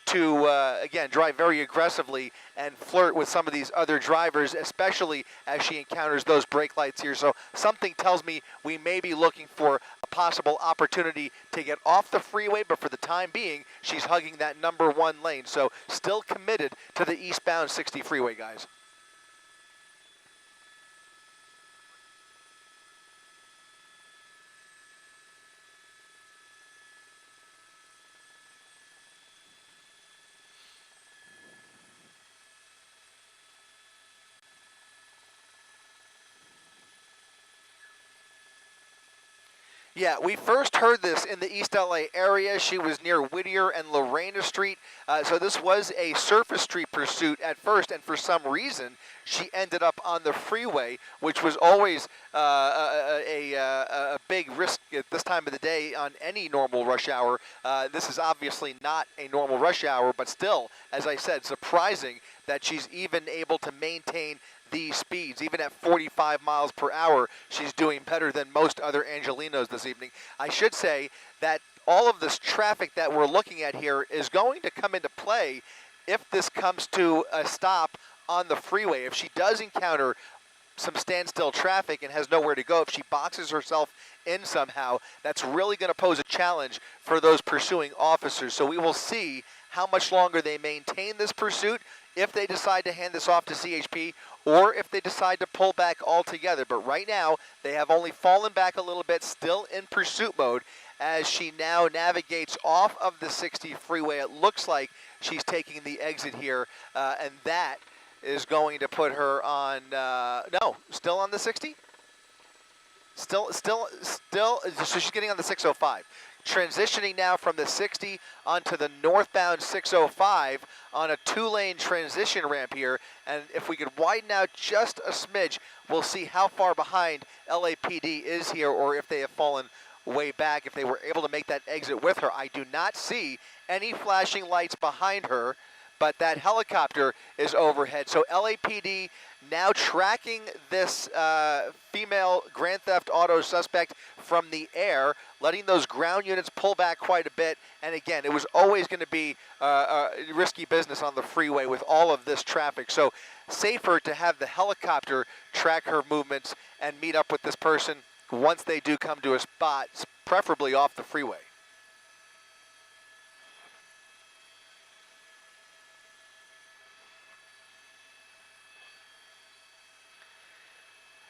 to, again, drive very aggressively and flirt with some of these other drivers, especially as she encounters those brake lights here. So something tells me we may be looking for a possible opportunity to get off the freeway, but for the time being, she's hugging that number 1 lane. So still committed to the eastbound 60 freeway, guys. Yeah, we first heard this in the East LA area. She was near Whittier and Lorena Street. So this was a surface street pursuit at first, and for some reason, she ended up on the freeway, which was always a big risk at this time of the day on any normal rush hour. This is obviously not a normal rush hour, but still, as I said, surprising that she's even able to maintain these speeds. Even at 45 miles per hour, she's doing better than most other Angelinos this evening. I should say that all of this traffic that we're looking at here is going to come into play if this comes to a stop on the freeway. If she does encounter some standstill traffic and has nowhere to go, if she boxes herself in somehow, that's really going to pose a challenge for those pursuing officers. So we will see how much longer they maintain this pursuit, if they decide to hand this off to CHP, or if they decide to pull back altogether. But right now, they have only fallen back a little bit, still in pursuit mode, as she now navigates off of the 60 freeway. It looks like she's taking the exit here, and that is going to put her on, no, still on the 60? Still, so she's getting on the 605. Transitioning now from the 60 onto the northbound 605 on a 2-lane transition ramp here. And if we could widen out just a smidge, we'll see how far behind LAPD is here, or if they have fallen way back, if they were able to make that exit with her. I do not see any flashing lights behind her, but that helicopter is overhead. So LAPD now tracking this female Grand Theft Auto suspect from the air, letting those ground units pull back quite a bit. And again, it was always going to be risky business on the freeway with all of this traffic. So safer to have the helicopter track her movements and meet up with this person once they do come to a spot, preferably off the freeway.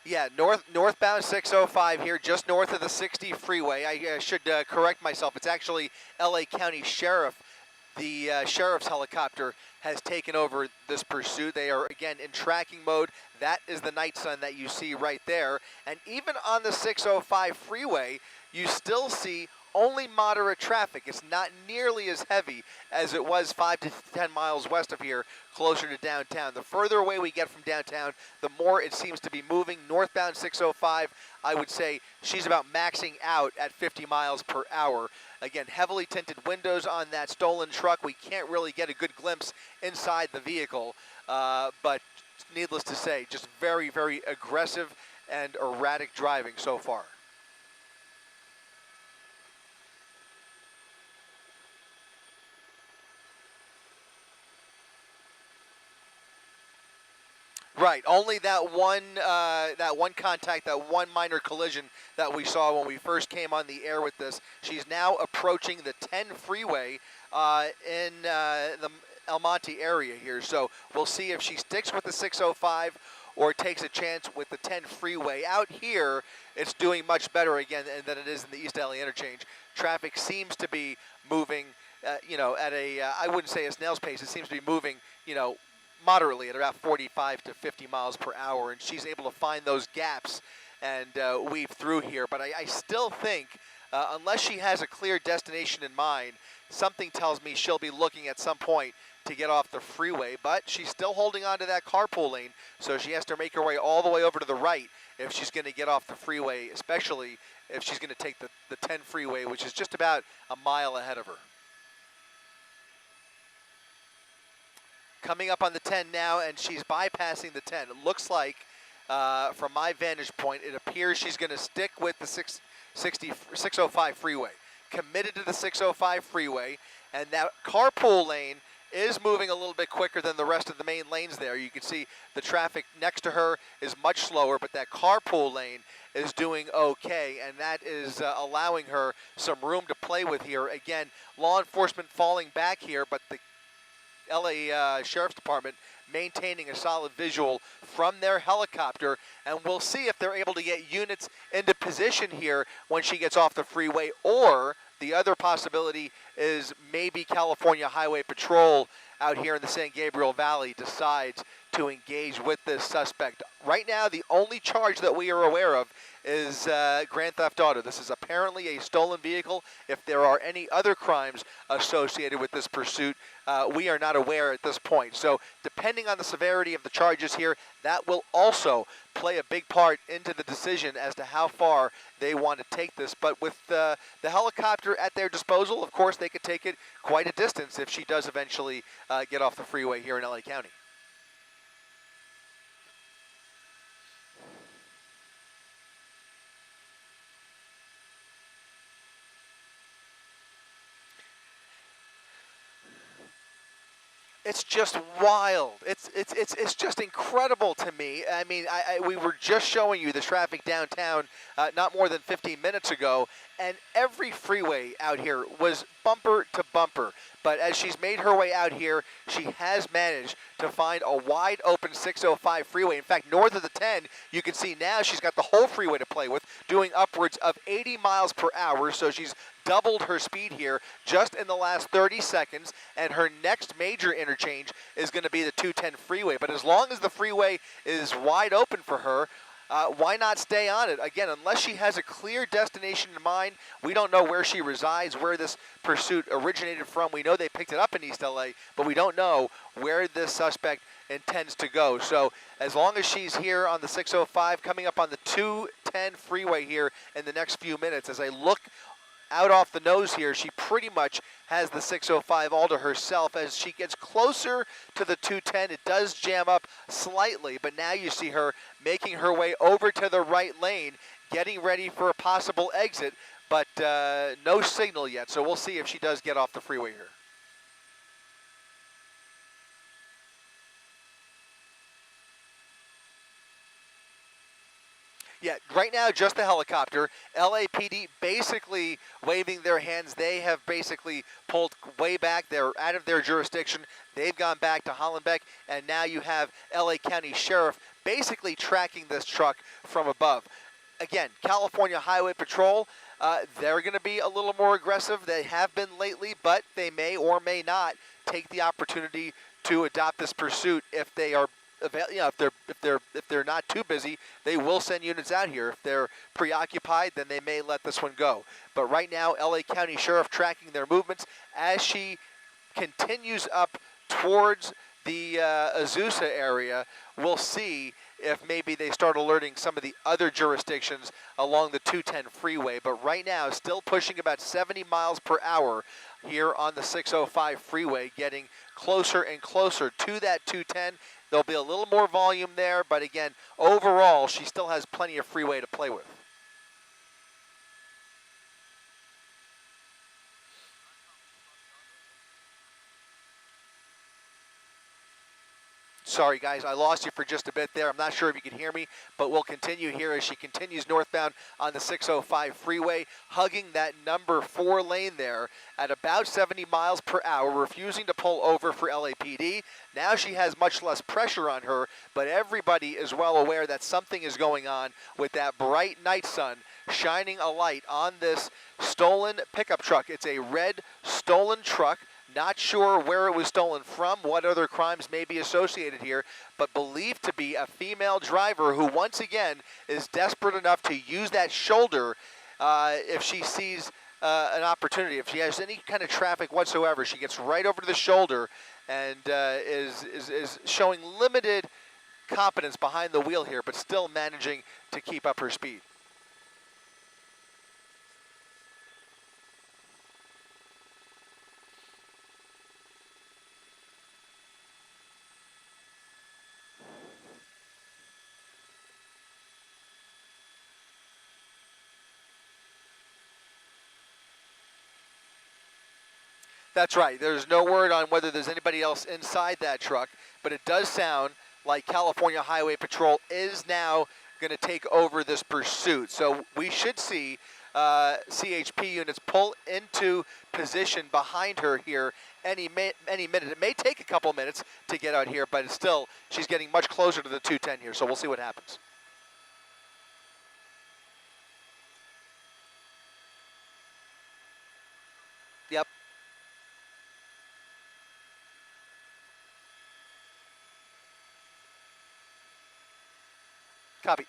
Yeah, northbound 605 here, just north of the 60 freeway. I should correct myself. It's actually LA County Sheriff. The sheriff's helicopter has taken over this pursuit. They are, again, in tracking mode. That is the night sun that you see right there. And even on the 605 freeway, you still see only moderate traffic. It's not nearly as heavy as it was 5 to 10 miles west of here, closer to downtown. The further away we get from downtown, the more it seems to be moving. Northbound 605, I would say she's about maxing out at 50 miles per hour. Again, heavily tinted windows on that stolen truck. We can't really get a good glimpse inside the vehicle, but needless to say, just very, very aggressive and erratic driving so far. Right, only that one contact, that one minor collision that we saw when we first came on the air with this. She's now approaching the 10 freeway in the El Monte area here. So we'll see if she sticks with the 605 or takes a chance with the 10 freeway. Out here, it's doing much better again than it is in the East LA interchange. Traffic seems to be moving, at a, I wouldn't say a snail's pace. It seems to be moving, moderately at about 45 to 50 miles per hour, and she's able to find those gaps and weave through here. But I still think, unless she has a clear destination in mind, something tells me she'll be looking at some point to get off the freeway, but she's still holding on to that carpool lane, so she has to make her way all the way over to the right if she's going to get off the freeway, especially if she's going to take the 10 freeway, which is just about a mile ahead of her. Coming up on the 10 now, and she's bypassing the 10. It looks like, from my vantage point, it appears she's going to stick with the 605 freeway. committed to the 605 freeway, and that carpool lane is moving a little bit quicker than the rest of the main lanes there. You can see the traffic next to her is much slower, but that carpool lane is doing okay, and that is allowing her some room to play with here. Again, law enforcement falling back here, but the LA Sheriff's Department maintaining a solid visual from their helicopter, and we'll see if they're able to get units into position here when she gets off the freeway, or the other possibility is maybe California Highway Patrol out here in the San Gabriel Valley decides to engage with this suspect. Right now, the only charge that we are aware of is Grand Theft Auto. This is apparently a stolen vehicle. If there are any other crimes associated with this pursuit, we are not aware at this point. So depending on the severity of the charges here, that will also play a big part into the decision as to how far they want to take this. But with the helicopter at their disposal, of course, they could take it quite a distance if she does eventually get off the freeway here in LA County. It's just wild. It's just incredible to me. I mean, we were just showing you the traffic downtown not more than 15 minutes ago, and every freeway out here was bumper to bumper. But as she's made her way out here, she has managed to find a wide open 605 freeway. In fact, north of the 10, you can see now she's got the whole freeway to play with, doing upwards of 80 miles per hour. So she's doubled her speed here just in the last 30 seconds, and her next major interchange is going to be the 210 freeway. But as long as the freeway is wide open for her, why not stay on it? Again, unless she has a clear destination in mind, we don't know where she resides, where this pursuit originated from. We know they picked it up in East LA, but we don't know where this suspect intends to go. So as long as she's here on the 605, coming up on the 210 freeway here in the next few minutes, as I look out off the nose here, she pretty much has the 605 all to herself. As she gets closer to the 210, it does jam up slightly, but now you see her making her way over to the right lane, getting ready for a possible exit, but no signal yet, so we'll see if she does get off the freeway here. Yeah, right now just the helicopter. LAPD basically waving their hands. They have basically pulled way back. They're out of their jurisdiction. They've gone back to Hollenbeck, and now you have LA County Sheriff basically tracking this truck from above. Again, California Highway Patrol, they're going to be a little more aggressive. They have been lately, but they may or may not take the opportunity to adopt this pursuit if they are if they're not too busy, they will send units out here. If they're preoccupied, then they may let this one go. But right now, LA County Sheriff tracking their movements as she continues up towards the Azusa area. We'll see if maybe they start alerting some of the other jurisdictions along the 210 freeway. But right now, still pushing about 70 miles per hour here on the 605 freeway, getting closer and closer to that 210. There'll be a little more volume there, but again, overall, she still has plenty of freeway to play with. Sorry, guys, I lost you for just a bit there. I'm not sure if you can hear me, but we'll continue here as she continues northbound on the 605 freeway, hugging that number 4 lane there at about 70 miles per hour, refusing to pull over for LAPD. Now she has much less pressure on her, but everybody is well aware that something is going on with that bright night sun shining a light on this stolen pickup truck. It's a red stolen truck. Not sure where it was stolen from, what other crimes may be associated here, but believed to be a female driver who once again is desperate enough to use that shoulder if she sees an opportunity. If she has any kind of traffic whatsoever, she gets right over to the shoulder and is showing limited competence behind the wheel here, but still managing to keep up her speed. That's right. There's no word on whether there's anybody else inside that truck, but it does sound like California Highway Patrol is now going to take over this pursuit. So we should see CHP units pull into position behind her here any minute. It may take a couple minutes to get out here, but it's still, she's getting much closer to the 210 here, so we'll see what happens. Yep. Copy.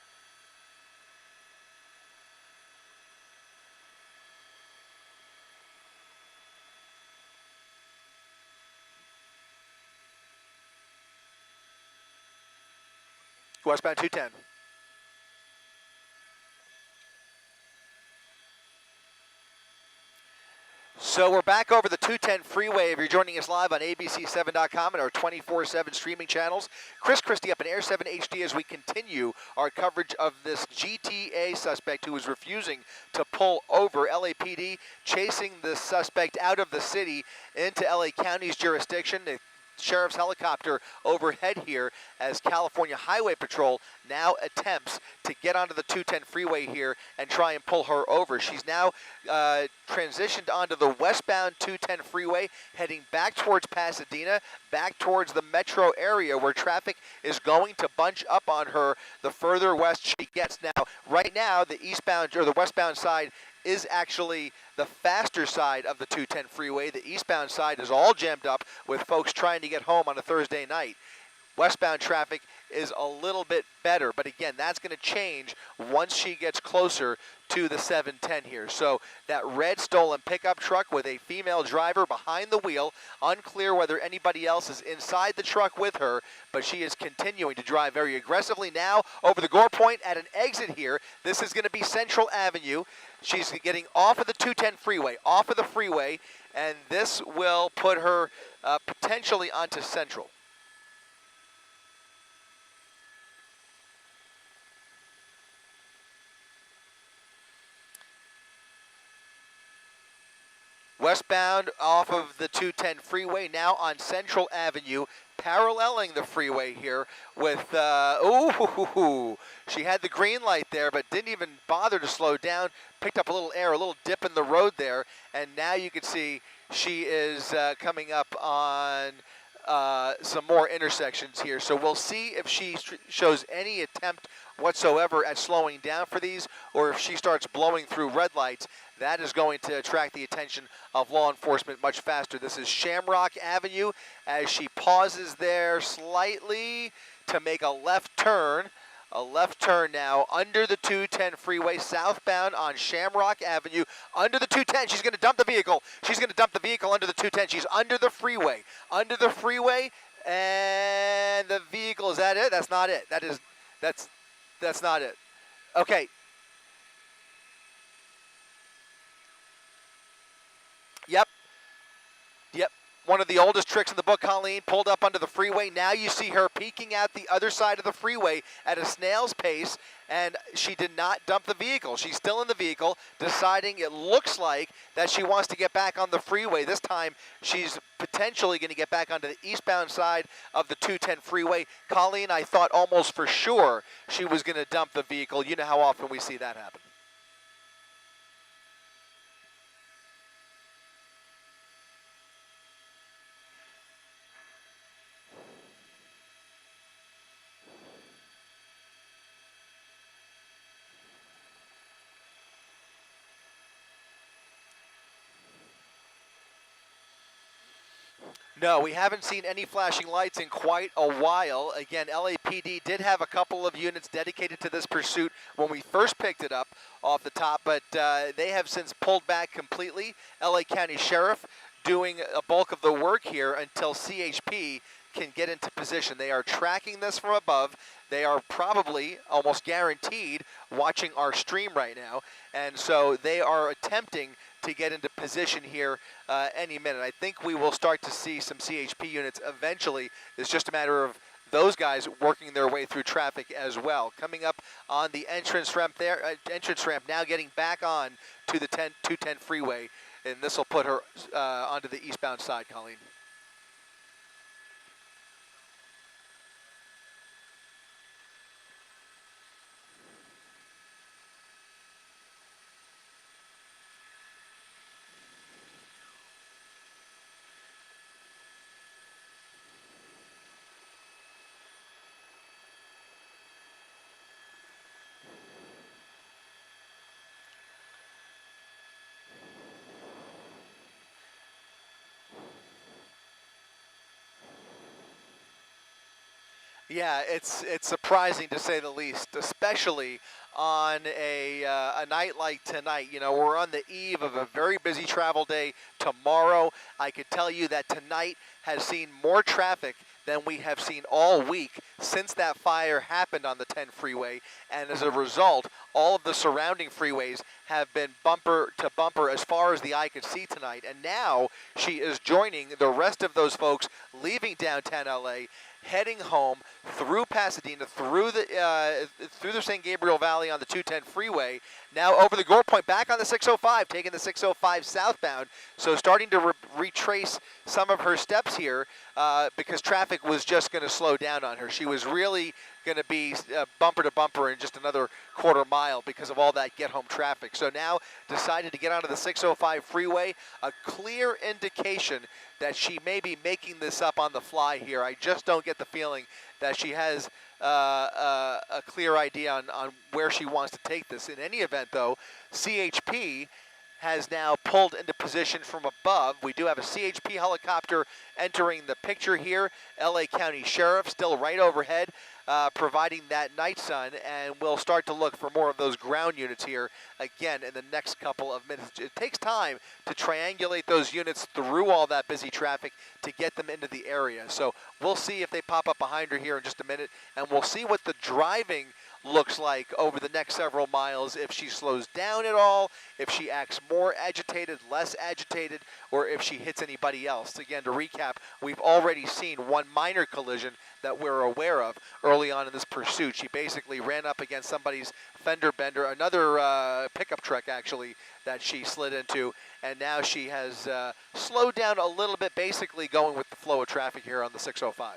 Westbound 210. So we're back over the 210 freeway. If you're joining us live on abc7.com and our 24/7 streaming channels, Chris Christie up in Air 7 HD as we continue our coverage of this GTA suspect who was refusing to pull over. LAPD chasing the suspect out of the city into LA County's jurisdiction. The sheriff's helicopter overhead here as California Highway Patrol now attempts to get onto the 210 freeway here and try and pull her over. She's now transitioned onto the westbound 210 freeway, heading back towards Pasadena, back towards the metro area where traffic is going to bunch up on her the further west she gets. Now, right now, the eastbound or the westbound side is actually the faster side of the 210 freeway. The eastbound side is all jammed up with folks trying to get home on a Thursday night. Westbound traffic is a little bit better, but again, that's going to change once she gets closer to the 710 here. So that red stolen pickup truck with a female driver behind the wheel, unclear whether anybody else is inside the truck with her, but she is continuing to drive very aggressively now over the Gore Point at an exit here. This is going to be Central Avenue. She's getting off of the 210 freeway, off of the freeway, and this will put her potentially onto Central. Westbound off of the 210 freeway, now on Central Avenue, paralleling the freeway here with, she had the green light there, but didn't even bother to slow down, picked up a little air, a little dip in the road there, and now you can see she is coming up on some more intersections here. So we'll see if she shows any attempt whatsoever at slowing down for these, or if she starts blowing through red lights. That is going to attract the attention of law enforcement much faster. This is Shamrock Avenue as she pauses there slightly to make a left turn. A left turn now under the 210 freeway, southbound on Shamrock Avenue. Under the 210, she's going to dump the vehicle. She's going to dump the vehicle under the 210. She's under the freeway. Under the freeway, and the vehicle, is that it? That's not it. That's not it. Okay. Yep, one of the oldest tricks in the book, Colleen, pulled up under the freeway. Now you see her peeking out the other side of the freeway at a snail's pace, and she did not dump the vehicle. She's still in the vehicle, deciding it looks like that she wants to get back on the freeway. This time, she's potentially going to get back onto the eastbound side of the 210 freeway. Colleen, I thought almost for sure she was going to dump the vehicle. You know how often we see that happen. No, we haven't seen any flashing lights in quite a while. Again, LAPD did have a couple of units dedicated to this pursuit when we first picked it up off the top, but they have since pulled back completely. LA County Sheriff doing a bulk of the work here until CHP can get into position. They are tracking this from above. They are probably almost guaranteed watching our stream right now, and so they are attempting to get into position here any minute. I think we will start to see some CHP units eventually. It's just a matter of those guys working their way through traffic as well. Coming up on the entrance ramp there, now getting back on to the 210 freeway and this will put her onto the eastbound side, Colleen. Yeah, it's surprising to say the least, especially on a night like tonight. You know, we're on the eve of a very busy travel day tomorrow. I could tell you that tonight has seen more traffic than we have seen all week since that fire happened on the 10 freeway, and as a result, all of the surrounding freeways have been bumper to bumper as far as the eye could see tonight. And now she is joining the rest of those folks leaving downtown LA, heading home through Pasadena, through the San Gabriel Valley on the 210 freeway, now over the Gore Point, back on the 605, taking the 605 southbound. So starting to retrace some of her steps here because traffic was just going to slow down on her. She was really going to be bumper to bumper in just another quarter mile because of all that get-home traffic. So now decided to get onto the 605 freeway, a clear indication that she may be making this up on the fly here. I just don't get the feeling that she has a clear idea on where she wants to take this. In any event, though, CHP has now pulled into position from above. We do have a CHP helicopter entering the picture here. LA County Sheriff still right overhead, providing that night sun, and we'll start to look for more of those ground units here again in the next couple of minutes. It takes time to triangulate those units through all that busy traffic to get them into the area. So we'll see if they pop up behind her here in just a minute, and we'll see what the driving looks like over the next several miles, if she slows down at all, if she acts more agitated, less agitated, or if she hits anybody else. Again, to recap, we've already seen one minor collision that we're aware of early on in this pursuit. She basically ran up against somebody's fender bender, another pickup truck actually, that she slid into, and now she has slowed down a little bit, basically going with the flow of traffic here on the 605.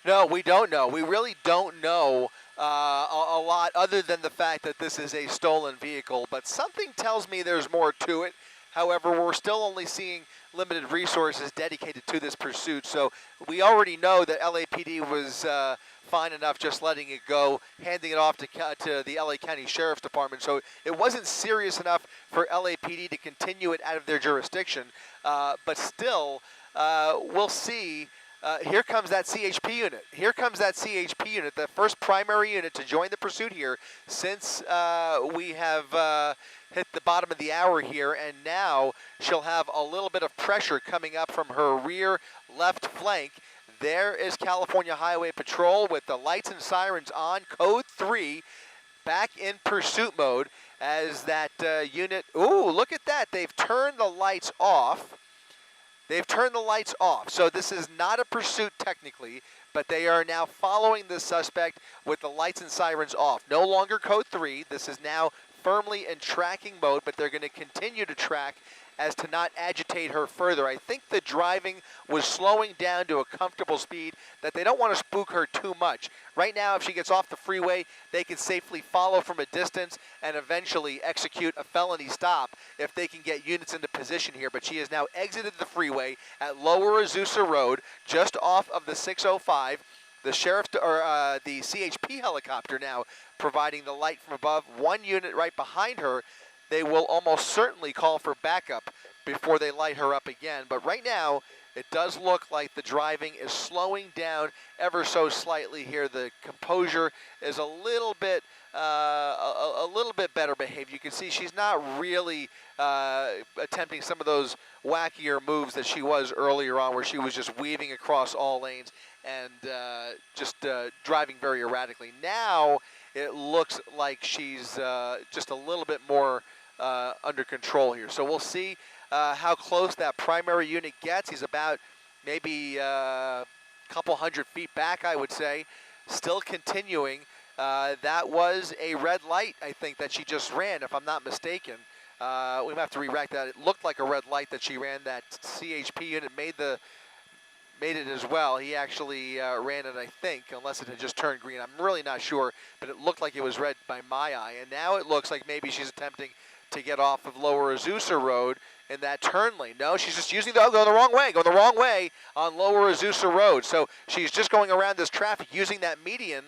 No, we don't know. We really don't know a lot other than the fact that this is a stolen vehicle, but something tells me there's more to it. However, we're still only seeing limited resources dedicated to this pursuit, so we already know that LAPD was fine enough just letting it go, handing it off to the LA County Sheriff's Department, so it wasn't serious enough for LAPD to continue it out of their jurisdiction, but still, we'll see. Here comes that CHP unit. Here comes that CHP unit, the first primary unit to join the pursuit here since we have hit the bottom of the hour here, and now she'll have a little bit of pressure coming up from her rear left flank. There is California Highway Patrol with the lights and sirens on, code 3, back in pursuit mode as that unit, ooh, look at that, they've turned the lights off. They've turned the lights off, so this is not a pursuit technically, but they are now following the suspect with the lights and sirens off. No longer code 3, this is now firmly in tracking mode, but they're going to continue to track as to not agitate her further. I think the driving was slowing down to a comfortable speed that they don't want to spook her too much. Right now, if she gets off the freeway, they can safely follow from a distance and eventually execute a felony stop if they can get units into position here. But she has now exited the freeway at Lower Azusa Road, just off of the 605. The sheriff or the CHP helicopter now providing the light from above. One unit right behind her. They will almost certainly call for backup before they light her up again. But right now, it does look like the driving is slowing down ever so slightly here. The composure is a little bit better behaved. You can see she's not really attempting some of those wackier moves that she was earlier on, where she was just weaving across all lanes and just driving very erratically. Now it looks like she's just a little bit more under control here. So we'll see how close that primary unit gets. He's about maybe a couple 100 feet back, I would say. Still continuing. That was a red light, I think, that she just ran, if I'm not mistaken. We might have to re-rack that. It looked like a red light that she ran. That CHP unit made it as well. He actually ran it, I think, unless it had just turned green. I'm really not sure, but it looked like it was red by my eye. And now it looks like maybe she's attempting to get off of Lower Azusa Road in that turn lane. No, she's just using going the wrong way on Lower Azusa Road. So she's just going around this traffic using that median,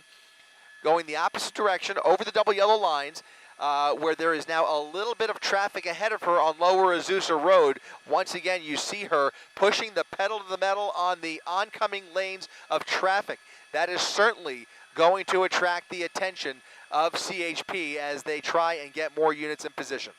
going the opposite direction over the double yellow lines, where there is now a little bit of traffic ahead of her on Lower Azusa Road. Once again, you see her pushing the pedal to the metal on the oncoming lanes of traffic. That is certainly going to attract the attention of CHP as they try and get more units in position.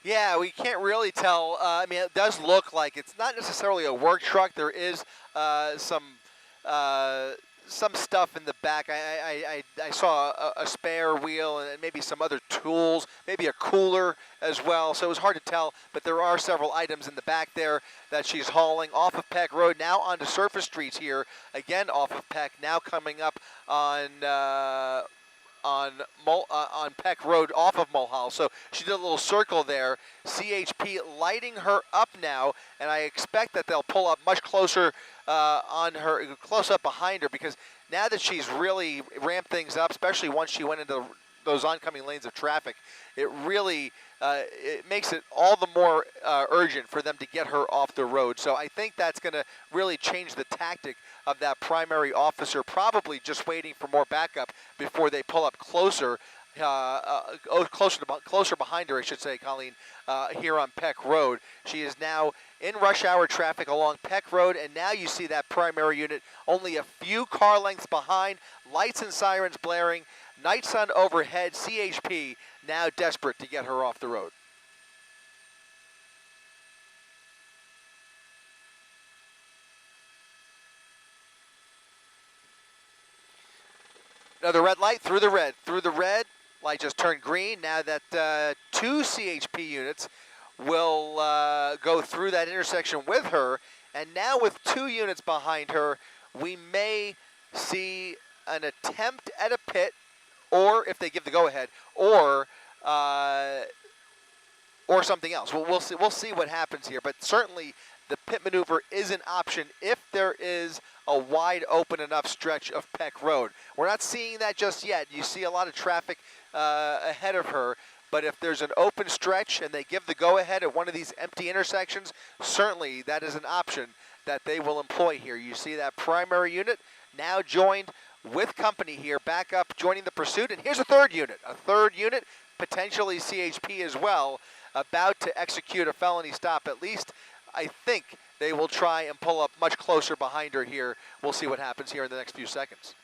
Yeah, we can't really tell. I mean, it does look like it's not necessarily a work truck. There is some stuff in the back. I saw a spare wheel and maybe some other tools, maybe a cooler as well. So it was hard to tell, but there are several items in the back there that she's hauling off of Peck Road, now onto surface streets here, again off of Peck, now coming up on Peck Road off of Mulhall. So she did a little circle there. CHP lighting her up now, and I expect that they'll pull up much closer on her, close up behind her, because now that she's really ramped things up, especially once she went into those oncoming lanes of traffic, it really it makes it all the more urgent for them to get her off the road. So I think that's going to really change the tactic of that primary officer, probably just waiting for more backup before they pull up closer, closer behind her, I should say, Colleen, here on Peck Road. She is now in rush hour traffic along Peck Road, and now you see that primary unit only a few car lengths behind, lights and sirens blaring, night sun overhead. CHP now desperate to get her off the road. Another red light, through the red, light just turned green. Now that two CHP units will go through that intersection with her, and now with two units behind her, we may see an attempt at a pit, or if they give the go-ahead, or something else. We'll see what happens here, but certainly the pit maneuver is an option if there is a wide open enough stretch of Peck Road. We're not seeing that just yet. You see a lot of traffic ahead of her, but if there's an open stretch and they give the go-ahead at one of these empty intersections, certainly that is an option that they will employ here. You see that primary unit now joined with company here, back up, joining the pursuit, and here's a third unit, potentially CHP as well, about to execute a felony stop. At least I think they will try and pull up much closer behind her here. We'll see what happens here in the next few seconds.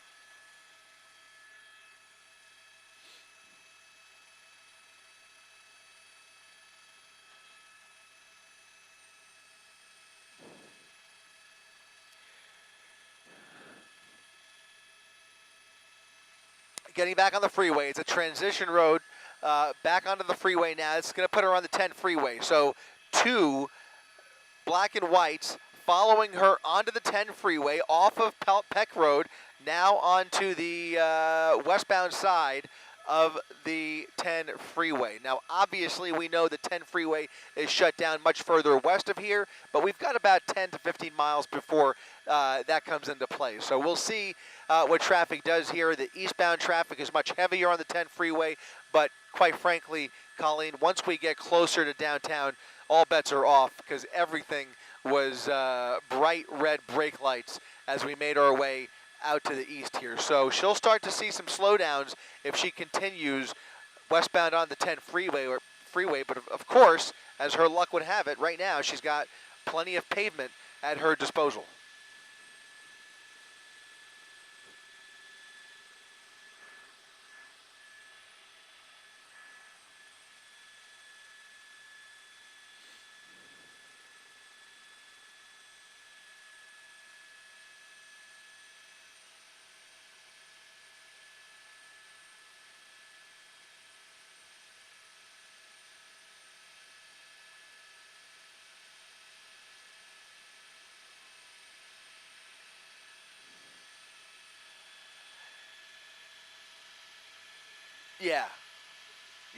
getting back on the freeway. It's a transition road back onto the freeway now. It's going to put her on the 10 freeway. So 2 black and whites following her onto the 10 freeway off of Peck Road, now onto the westbound side of the 10 freeway. Now, obviously, we know the 10 freeway is shut down much further west of here, but we've got about 10 to 15 miles before that comes into play. So we'll see what traffic does here. The eastbound traffic is much heavier on the 10 freeway, but quite frankly, Colleen, once we get closer to downtown, all bets are off because everything was bright red brake lights as we made our way out to the east here. So she'll start to see some slowdowns if she continues westbound on the 10 freeway. But of course, as her luck would have it, right now she's got plenty of pavement at her disposal.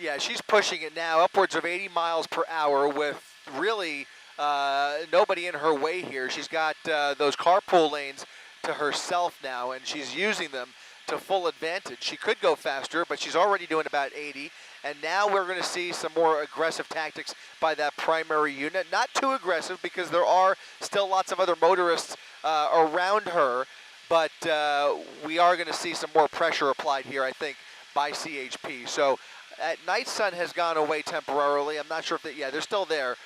Yeah, she's pushing it now, upwards of 80 miles per hour with really nobody in her way here. She's got those carpool lanes to herself now, and she's using them to full advantage. She could go faster, but she's already doing about 80, and now we're going to see some more aggressive tactics by that primary unit. Not too aggressive because there are still lots of other motorists around her, but we are going to see some more pressure applied here, I think, by CHP. So Night Sun has gone away temporarily. I'm not sure if they're still there,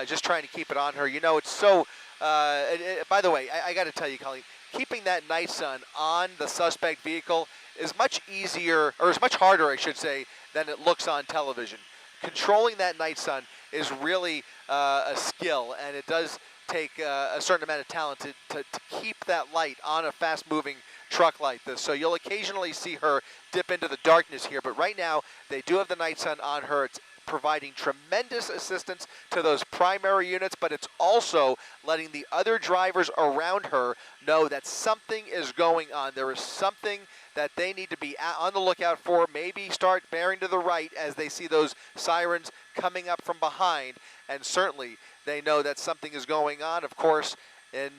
just trying to keep it on her. You know, it's so, by the way, I got to tell you, Colleen, keeping that Night Sun on the suspect vehicle is much easier, or is much harder, I should say, than it looks on television. Controlling that Night Sun is really a skill, and it does take a certain amount of talent to keep that light on a fast-moving truck like this. So you'll occasionally see her dip into the darkness here, but right now they do have the Night Sun on her. It's providing tremendous assistance to those primary units, but it's also letting the other drivers around her know that something is going on. There is something that they need to be on the lookout for, maybe start bearing to the right as they see those sirens coming up from behind, and certainly they know that something is going on. Of course, in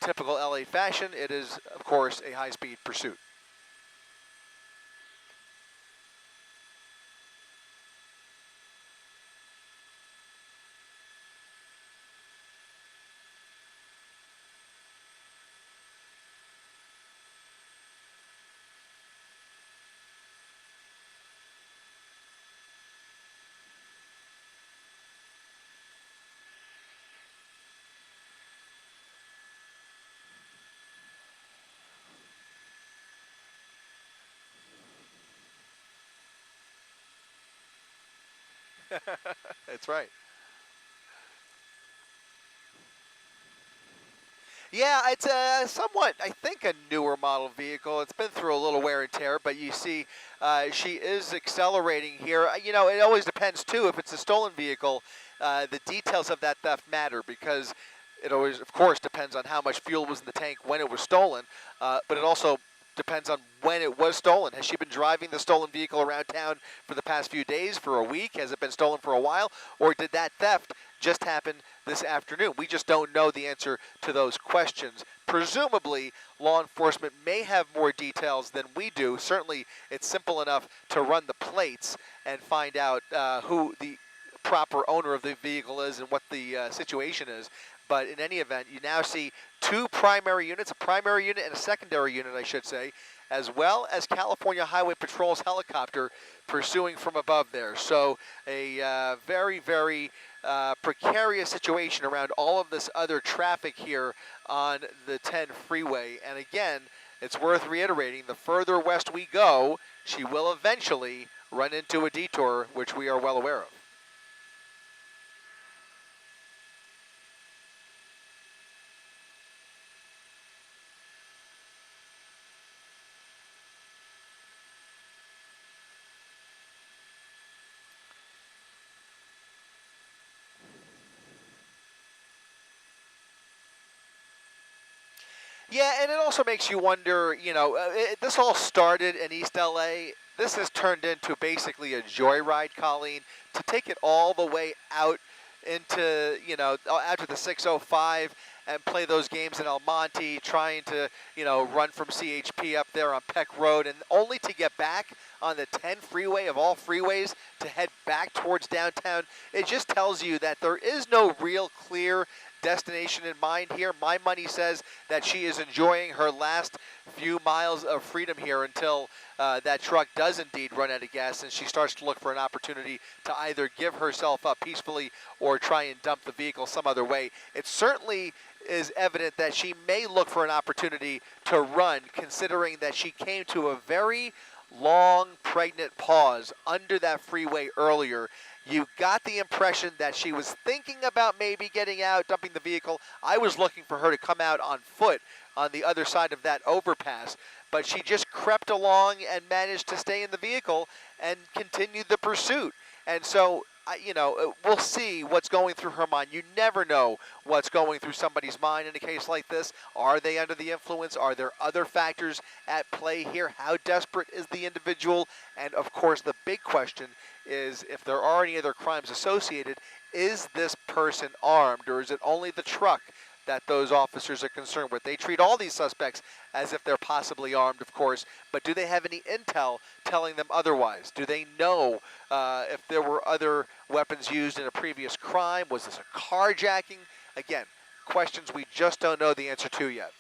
typical LA fashion, it is, of course, a high-speed pursuit. That's right. Yeah, it's a somewhat, I think, a newer model vehicle. It's been through a little wear and tear, but you see she is accelerating here. You know, it always depends, too. If it's a stolen vehicle, the details of that theft matter because it always, of course, depends on how much fuel was in the tank when it was stolen, but it also depends on when it was stolen. Has she been driving the stolen vehicle around town for the past few days, for a week? Has it been stolen for a while? Or did that theft just happen this afternoon? We just don't know the answer to those questions. Presumably, law enforcement may have more details than we do. Certainly, it's simple enough to run the plates and find out who the proper owner of the vehicle is and what the situation is. But in any event, you now see two primary units, a primary unit and a secondary unit, I should say, as well as California Highway Patrol's helicopter pursuing from above there. So a very, very precarious situation around all of this other traffic here on the 10 freeway. And again, it's worth reiterating, the further west we go, she will eventually run into a detour, which we are well aware of. Yeah, and it also makes you wonder, this all started in East LA. This has turned into basically a joyride, Colleen, to take it all the way out into, out to the 605 and play those games in El Monte, trying to, run from CHP up there on Peck Road, and only to get back on the 10 freeway of all freeways to head back towards downtown. It just tells you that there is no real clear destination in mind here. My money says that she is enjoying her last few miles of freedom here until that truck does indeed run out of gas and she starts to look for an opportunity to either give herself up peacefully or try and dump the vehicle some other way. It certainly is evident that she may look for an opportunity to run, considering that she came to a very long, pregnant pause under that freeway earlier. You got the impression that she was thinking about maybe getting out, dumping the vehicle. I was looking for her to come out on foot on the other side of that overpass, but she just crept along and managed to stay in the vehicle and continued the pursuit. And so, we'll see what's going through her mind. You never know what's going through somebody's mind in a case like this. Are they under the influence? Are there other factors at play here? How desperate is the individual? And of course, the big question is, if there are any other crimes associated, is this person armed, or is it only the truck that those officers are concerned with? They treat all these suspects as if they're possibly armed, of course, but do they have any intel telling them otherwise? Do they know if there were other weapons used in a previous crime? Was this a carjacking? Again, questions we just don't know the answer to yet.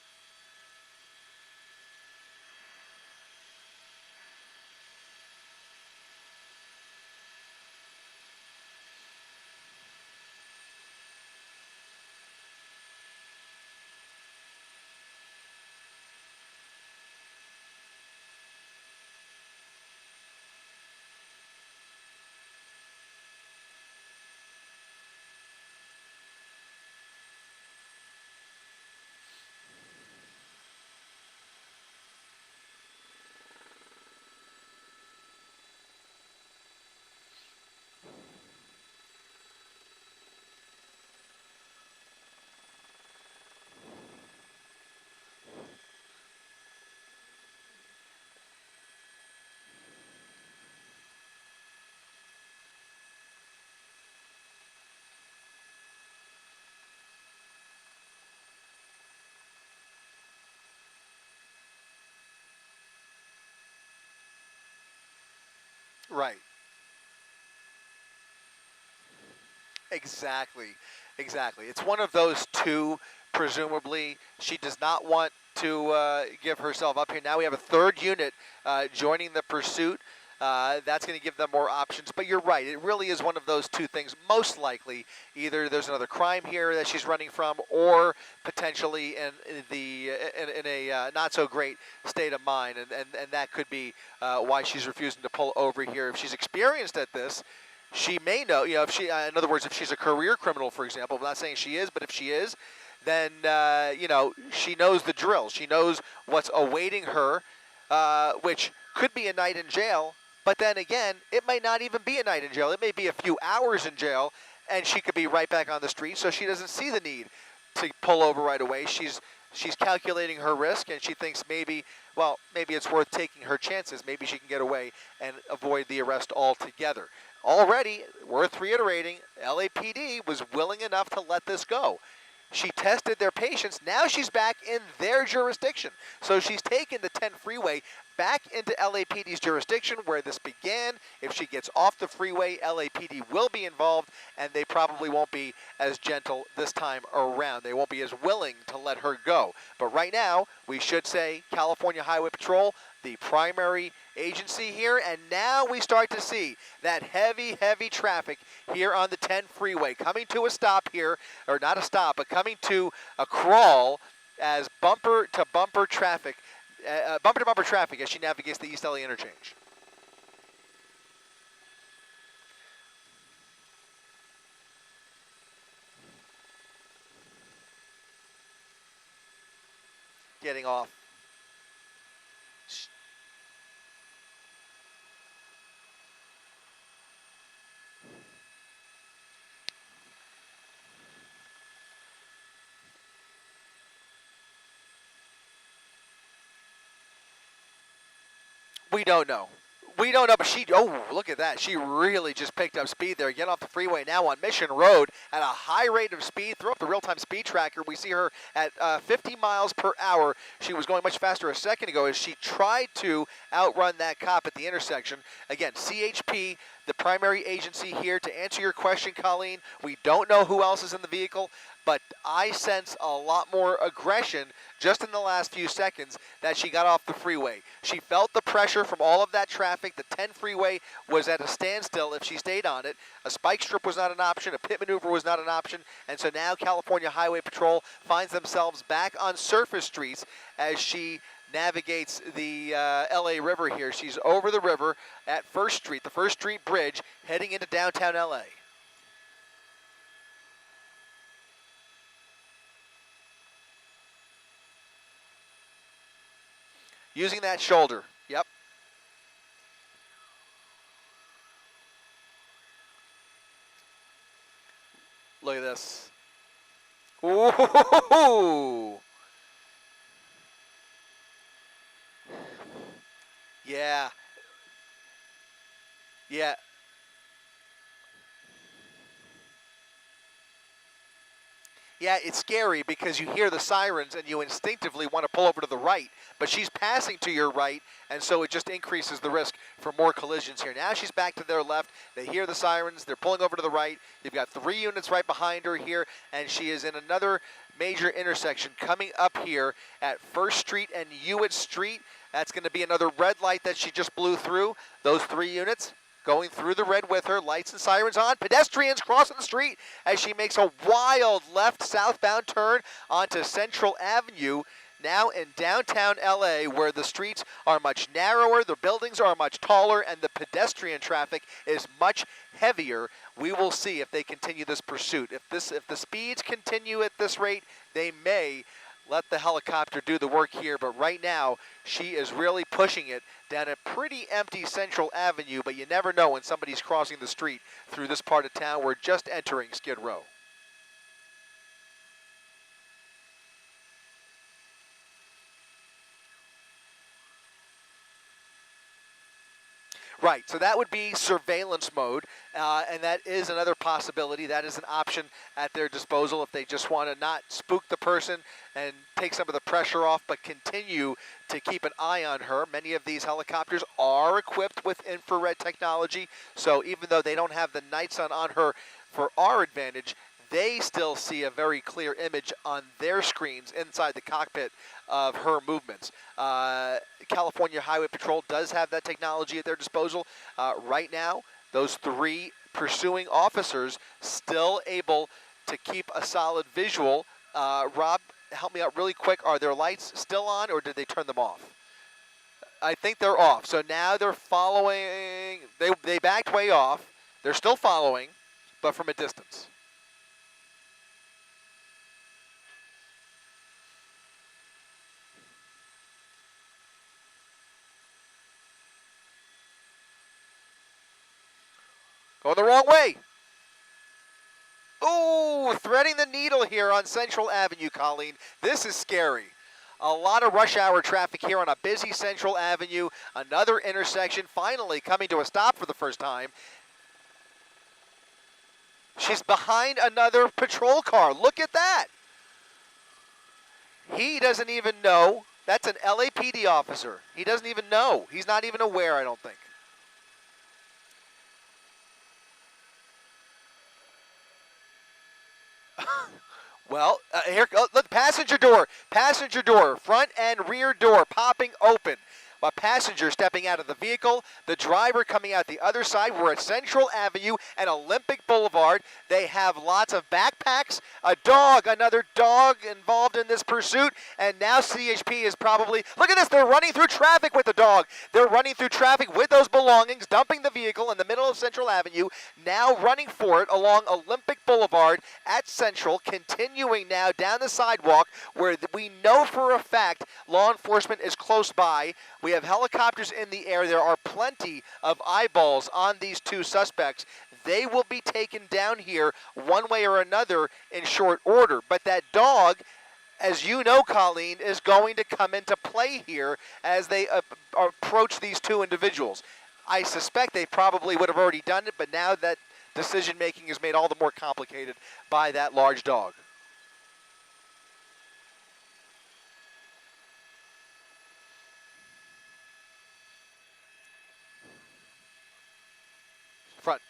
Right. Exactly. Exactly. It's one of those two, presumably. She does not want to give herself up here. Now we have a third unit joining the pursuit. That's going to give them more options. But you're right. It really is one of those two things. Most likely, either there's another crime here that she's running from, or potentially in a not so great state of mind, and that could be why she's refusing to pull over here. If she's experienced at this, she may know. If she, in other words, if she's a career criminal, for example, I'm not saying she is, but if she is, then she knows the drill. She knows what's awaiting her, which could be a night in jail. But then again, it might not even be a night in jail. It may be a few hours in jail, and she could be right back on the street. So she doesn't see the need to pull over right away. She's calculating her risk, and she thinks maybe it's worth taking her chances. Maybe she can get away and avoid the arrest altogether. Already, worth reiterating, LAPD was willing enough to let this go. She tested their patience. Now she's back in their jurisdiction. So she's taken the 10 freeway back into LAPD's jurisdiction where this began. If she gets off the freeway, LAPD will be involved, and they probably won't be as gentle this time around. They won't be as willing to let her go. But right now, we should say California Highway Patrol, the primary agency here, and now we start to see that heavy traffic here on the 10 freeway coming to a stop here, or not a stop, but coming to a crawl as bumper to bumper traffic as she navigates the East LA interchange. Getting off. We don't know. We don't know, but look at that. She really just picked up speed there. Get off the freeway now on Mission Road at a high rate of speed. Throw up the real-time speed tracker. We see her at 50 miles per hour. She was going much faster a second ago as she tried to outrun that cop at the intersection. Again, CHP, the primary agency here. To answer your question, Colleen, we don't know who else is in the vehicle, but I sense a lot more aggression just in the last few seconds that she got off the freeway. She felt the pressure from all of that traffic. The 10 freeway was at a standstill if she stayed on it. A spike strip was not an option. A pit maneuver was not an option. And so now California Highway Patrol finds themselves back on surface streets as she navigates the LA River here. She's over the river at First Street, the First Street Bridge, heading into downtown LA. Using that shoulder. Yep. Look at this. Ooh. Yeah. Yeah. Yeah, it's scary because you hear the sirens and you instinctively want to pull over to the right, but she's passing to your right, and so it just increases the risk for more collisions here. Now she's back to their left. They hear the sirens. They're pulling over to the right. You've got 3 units right behind her here, and she is in another major intersection coming up here at First Street and Hewitt Street. That's going to be another red light that she just blew through. Those 3 units going through the red with her, lights and sirens on, pedestrians crossing the street as she makes a wild left southbound turn onto Central Avenue, now in downtown LA, where the streets are much narrower, the buildings are much taller, and the pedestrian traffic is much heavier. We will see if they continue this pursuit. If the speeds continue at this rate, they may let the helicopter do the work here, but right now she is really pushing it down a pretty empty Central Avenue, but you never know when somebody's crossing the street through this part of town. We're just entering Skid Row. Right, so that would be surveillance mode, and that is another possibility. That is an option at their disposal if they just want to not spook the person and take some of the pressure off, but continue to keep an eye on her. Many of these helicopters are equipped with infrared technology, so even though they don't have the night sun on her for our advantage, they still see a very clear image on their screens inside the cockpit of her movements. California Highway Patrol does have that technology at their disposal. Right now, those 3 pursuing officers still able to keep a solid visual. Rob, help me out really quick. Are their lights still on, or did they turn them off? I think they're off. So now they're following. They backed way off. They're still following, but from a distance. Going the wrong way. Ooh, threading the needle here on Central Avenue, Colleen. This is scary. A lot of rush hour traffic here on a busy Central Avenue. Another intersection finally coming to a stop for the first time. She's behind another patrol car. Look at that. He doesn't even know. That's an LAPD officer. He doesn't even know. He's not even aware, I don't think. Well, here, look, passenger door, front and rear door popping open. A passenger stepping out of the vehicle, the driver coming out the other side. We're at Central Avenue and Olympic Boulevard. They have lots of backpacks, a dog, another dog involved in this pursuit, and now CHP is probably, look at this, they're running through traffic with the dog. They're running through traffic with those belongings, dumping the vehicle in the middle of Central Avenue, now running for it along Olympic Boulevard at Central, continuing now down the sidewalk where we know for a fact law enforcement is close by. We have helicopters in the air. There are plenty of eyeballs on these 2 suspects. They will be taken down here one way or another in short order. But that dog as you know, Colleen, is going to come into play here as they approach these two individuals. I suspect they probably would have already done it, but now that decision-making is made all the more complicated by that large dog. Front.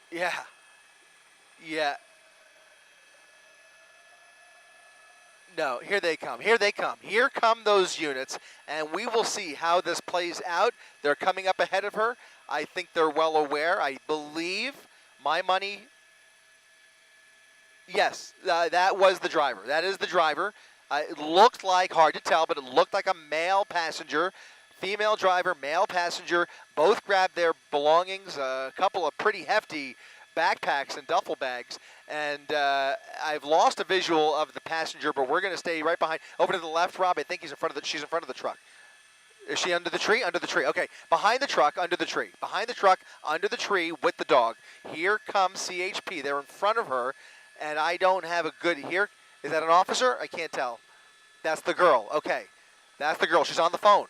Yeah. Yeah. No, here they come. Here they come. Here come those units, and we will see how this plays out. They're coming up ahead of her. I think they're well aware. I believe my money. Yes, that was the driver. That is the driver. It looked like, hard to tell, but it looked like a male passenger. Female driver, male passenger, both grabbed their belongings, a couple of pretty hefty backpacks and duffel bags, and I've lost a visual of the passenger, but we're going to stay right behind. Over to the left, Rob, I think she's in front of the truck. Is she under the tree? Under the tree. Okay, behind the truck, under the tree. Behind the truck, under the tree with the dog. Here comes CHP. They're in front of her, and I don't have a good, here, is that an officer? I can't tell. That's the girl, okay. That's the girl, she's on the phone.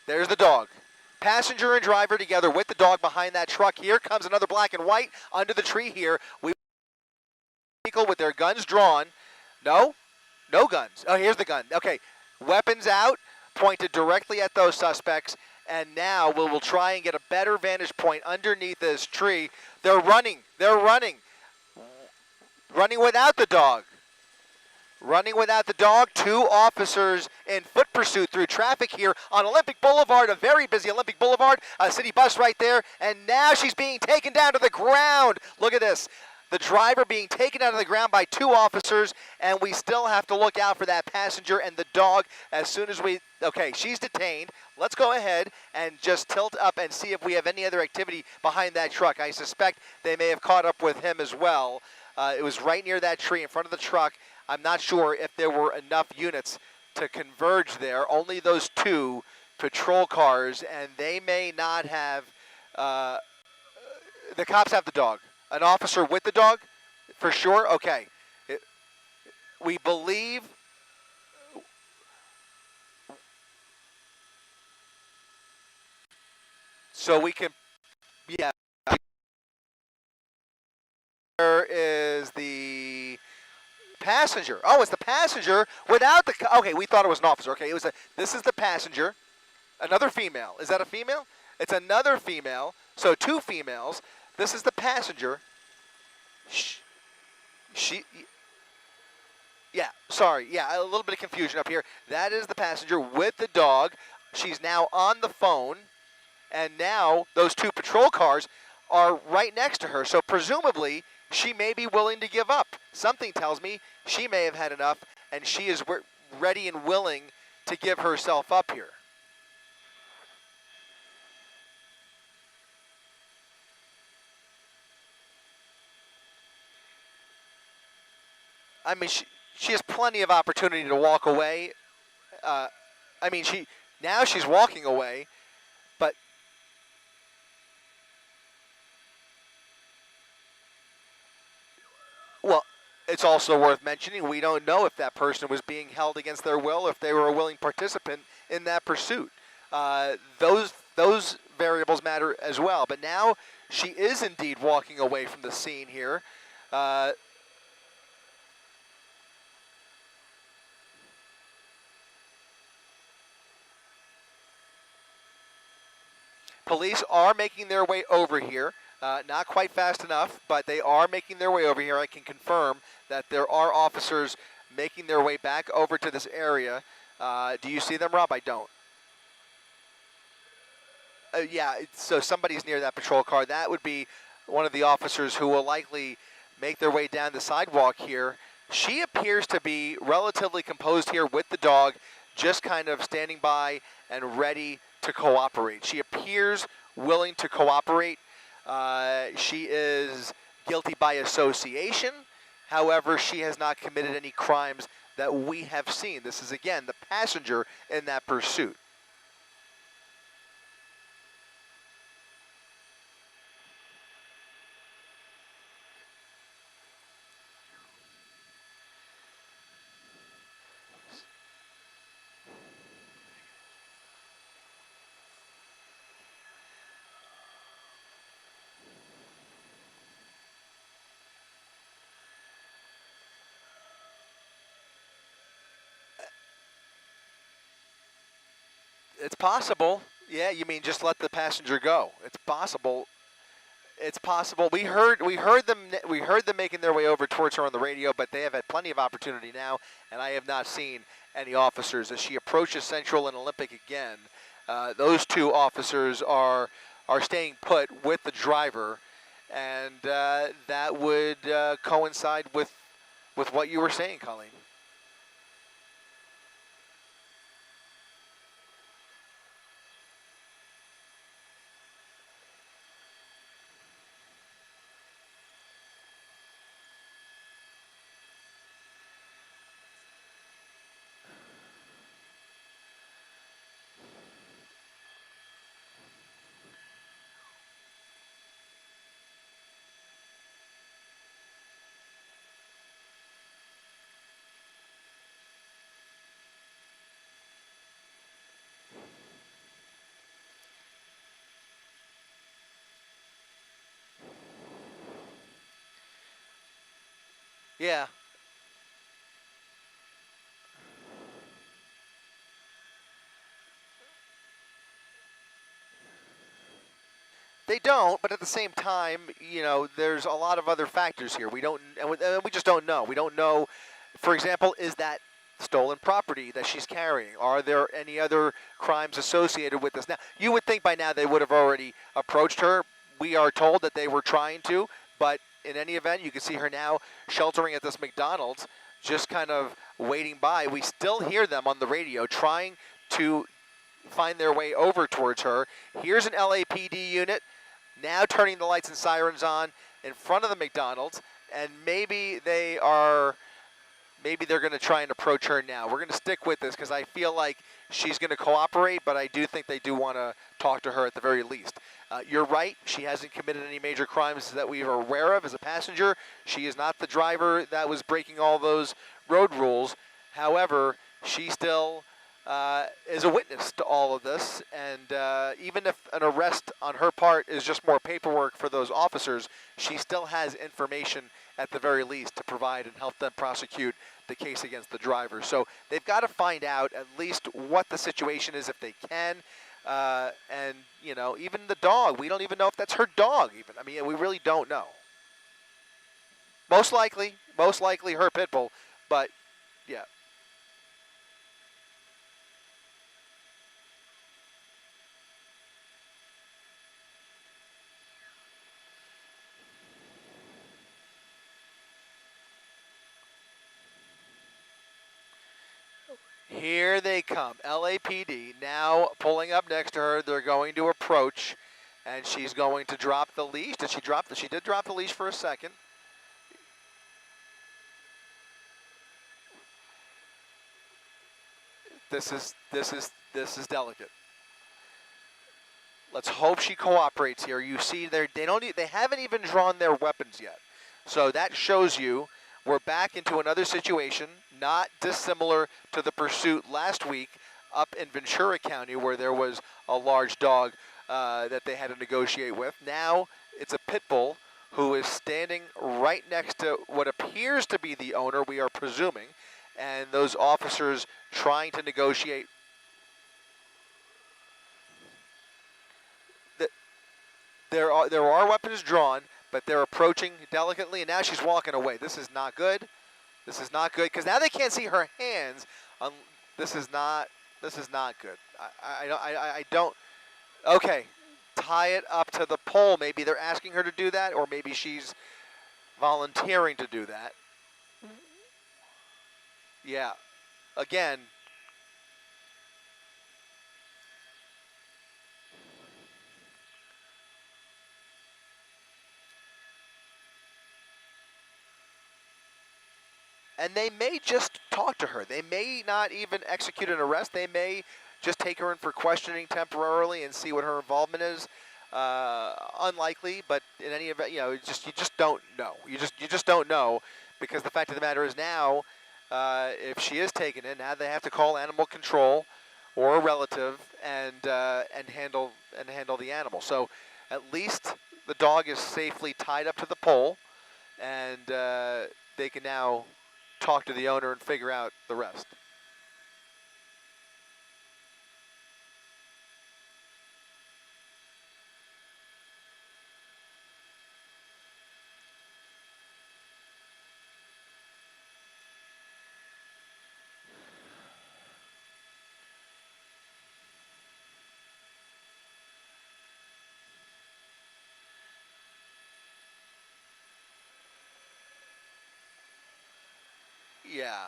There's the dog. Passenger and driver together with the dog behind that truck. Here comes another black and white under the tree here. We with their guns drawn. No guns. Oh, here's the gun. Okay, weapons out, pointed directly at those suspects, and now we will try and get a better vantage point underneath this tree. They're running. Running without the dog. Running without the dog, two officers in foot pursuit through traffic here on Olympic Boulevard, a very busy Olympic Boulevard, a city bus right there, and now she's being taken down to the ground. Look at this. The driver being taken out of the ground by two officers, and we still have to look out for that passenger and the dog as soon as we, okay, she's detained. Let's go ahead and just tilt up and see if we have any other activity behind that truck. I suspect they may have caught up with him as well. It was right near that tree in front of the truck. I'm not sure if there were enough units to converge there. Only those two patrol cars, and they may not have, the cops have the dog. An officer with the dog, for sure? Okay. We believe, so we can, yeah. There is the passenger. Oh, it's the passenger without the, okay, we thought it was an officer. Okay, this is the passenger, another female. Is that a female? It's another female, so two females. This is the passenger. Yeah, sorry. Yeah, a little bit of confusion up here. That is the passenger with the dog. She's now on the phone, and now those two patrol cars are right next to her. So presumably, she may be willing to give up. Something tells me she may have had enough, and she is ready and willing to give herself up here. I mean, she has plenty of opportunity to walk away. I mean, now she's walking away, but well, it's also worth mentioning we don't know if that person was being held against their will, if they were a willing participant in that pursuit. Those variables matter as well. But now she is indeed walking away from the scene here. Police are making their way over here. Not quite fast enough, but they are making their way over here. I can confirm that there are officers making their way back over to this area. Do you see them, Rob? I don't. Yeah, so somebody's near that patrol car. That would be one of the officers who will likely make their way down the sidewalk here. She appears to be relatively composed here with the dog, just kind of standing by and ready to cooperate. She appears willing to cooperate. She is guilty by association. However, she has not committed any crimes that we have seen. This is, again, the passenger in that pursuit. It's possible. Yeah, you mean just let the passenger go? It's possible. It's possible. We heard them making their way over towards her on the radio, but they have had plenty of opportunity now, and I have not seen any officers as she approaches Central and Olympic again. Those two officers are staying put with the driver, and that would coincide with what you were saying, Colleen. Yeah. They don't, but at the same time, there's a lot of other factors here. We just don't know. We don't know, for example, is that stolen property that she's carrying? Are there any other crimes associated with this? Now, you would think by now they would have already approached her. We are told that they were trying to, but in any event, you can see her now sheltering at this McDonald's, just kind of waiting by. We still hear them on the radio trying to find their way over towards her. Here's an LAPD unit now turning the lights and sirens on in front of the McDonald's, and maybe they're going to try and approach her now. We're going to stick with this because I feel like she's going to cooperate, but I do think they do want to talk to her at the very least. You're right. She hasn't committed any major crimes that we are aware of as a passenger. She is not the driver that was breaking all those road rules. However, she still is a witness to all of this, and even if an arrest on her part is just more paperwork for those officers, she still has information at the very least to provide and help them prosecute the case against the driver. So they've got to find out at least what the situation is if they can. And, even the dog, we don't even know if that's her dog even. I mean, we really don't know. Most likely her pit bull, but yeah. Here they come. LAPD now pulling up next to her. They're going to approach, and she's going to drop the leash. Did she drop She did drop the leash for a second. This is delicate. Let's hope she cooperates here. You see, they haven't even drawn their weapons yet, so that shows you we're back into another situation, not dissimilar to the pursuit last week up in Ventura County, where there was a large dog that they had to negotiate with. Now it's a pit bull who is standing right next to what appears to be the owner, we are presuming, and those officers trying to negotiate. There are weapons drawn, but they're approaching delicately, and now she's walking away. This is not good. This is not good because now they can't see her hands. This is not good. I don't. Okay, tie it up to the pole. Maybe they're asking her to do that, or maybe she's volunteering to do that. Yeah. Again, and they may just talk to her. They may not even execute an arrest. They may just take her in for questioning temporarily and see what her involvement is. Unlikely, but in any event, you just don't know. You just don't know, because the fact of the matter is now, if she is taken in, now they have to call animal control or a relative and handle the animal. So at least the dog is safely tied up to the pole, and they can now talk to the owner and figure out the rest. Yeah.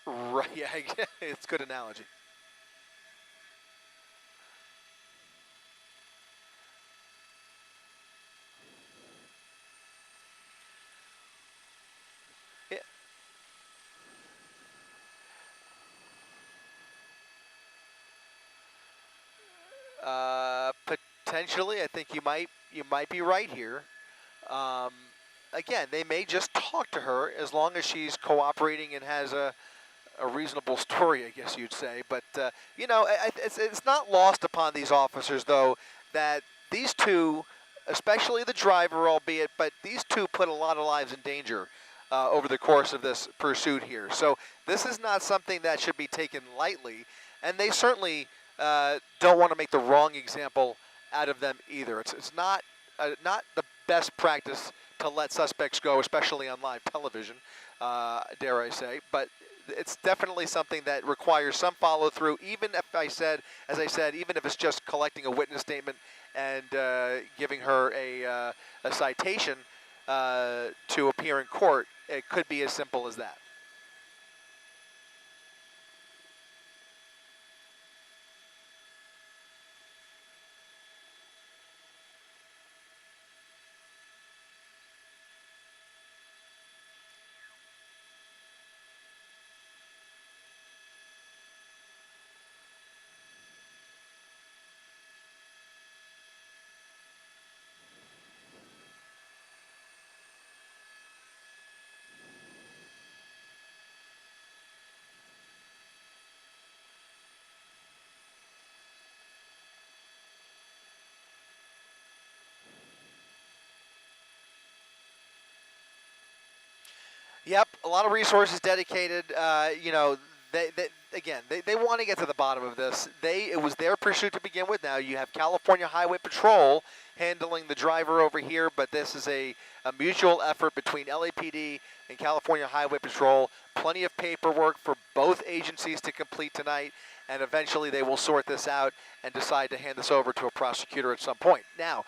Right. Yeah. It's a good analogy. Yeah. Potentially, I think you might be right here. Um, Again, they may just talk to her as long as she's cooperating and has a reasonable story, I guess you'd say. But it's not lost upon these officers, though, that these two, especially the driver, albeit, but these two put a lot of lives in danger over the course of this pursuit here. So this is not something that should be taken lightly, and they certainly don't want to make the wrong example out of them either. It's not the best practice to let suspects go, especially on live television, dare I say. But it's definitely something that requires some follow through. Even if as I said, even if it's just collecting a witness statement and giving her a citation to appear in court, it could be as simple as that. Yep, a lot of resources dedicated. They want to get to the bottom of this. It was their pursuit to begin with. Now you have California Highway Patrol handling the driver over here, but this is a mutual effort between LAPD and California Highway Patrol. Plenty of paperwork for both agencies to complete tonight, and eventually they will sort this out and decide to hand this over to a prosecutor at some point. Now,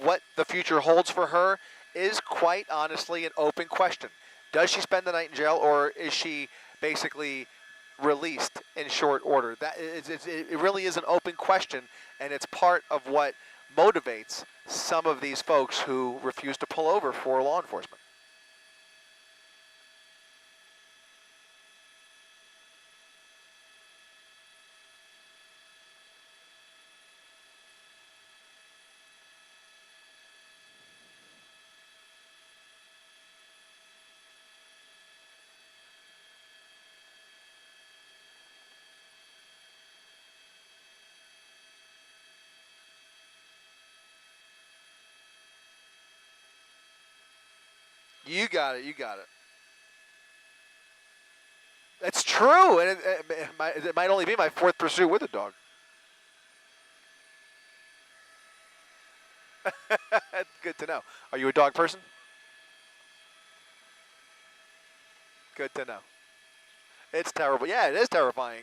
what the future holds for her is quite honestly an open question. Does she spend the night in jail, or is she basically released in short order? It really is an open question, and it's part of what motivates some of these folks who refuse to pull over for law enforcement. You got it. You got it. That's true, and it might only be my fourth pursuit with a dog. That's good to know. Are you a dog person? Good to know. It's terrible. Yeah, it is terrifying.